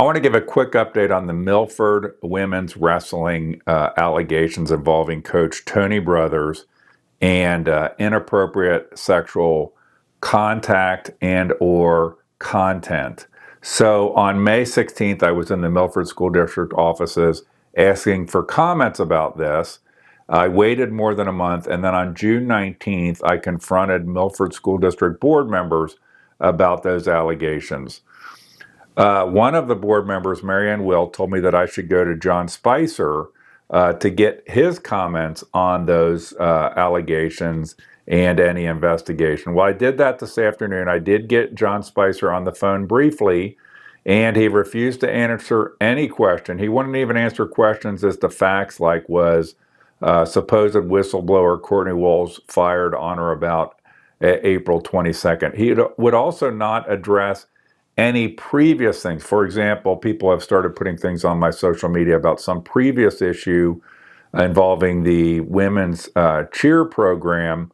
I want to give a quick update on the Milford women's wrestling allegations involving Coach Tony Brothers and inappropriate sexual contact and or content. So on May 16th, I was in the Milford School District offices asking for comments about this. I waited more than a month, and then on June 19th, I confronted Milford School District board members about those allegations. One of the board members, Marianne Will, told me that I should go to John Spieser to get his comments on those allegations and any investigation. Well, I did that this afternoon. I did get John Spieser on the phone briefly, and he refused to answer any question. He wouldn't even answer questions as to facts like was supposed whistleblower Courtney Walls fired on or about April 22nd. He would also not address any previous things. For example, people have started putting things on my social media about some previous issue involving the women's cheer program,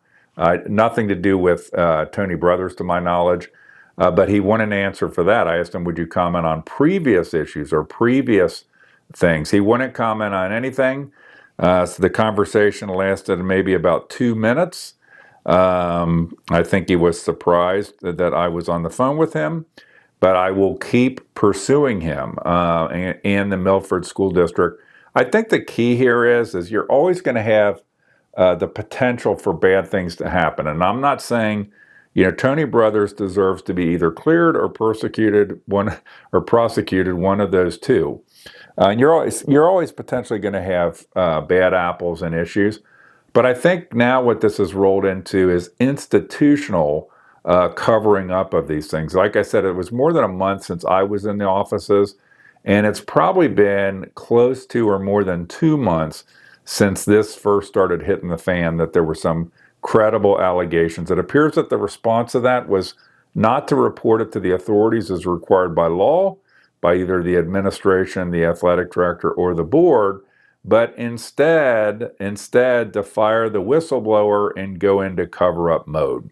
nothing to do with Tony Brothers, to my knowledge, but he wouldn't answer for that. I asked him, would you comment on previous issues or previous things? He wouldn't comment on anything. So the conversation lasted maybe about 2 minutes. I think he was surprised that I was on the phone with him, but I will keep pursuing him and the Milford School District. I think the key here is you're always going to have the potential for bad things to happen. And I'm not saying, Tony Brothers deserves to be either cleared or prosecuted, one of those two. And you're always potentially going to have bad apples and issues. But I think now what this has rolled into is institutional covering up of these things. Like I said, it was more than a month since I was in the offices, and it's probably been close to or more than 2 months since this first started hitting the fan that there were some credible allegations. It appears that the response to that was not to report it to the authorities as required by law, by either the administration, the athletic director, or the board, but instead to fire the whistleblower and go into cover-up mode.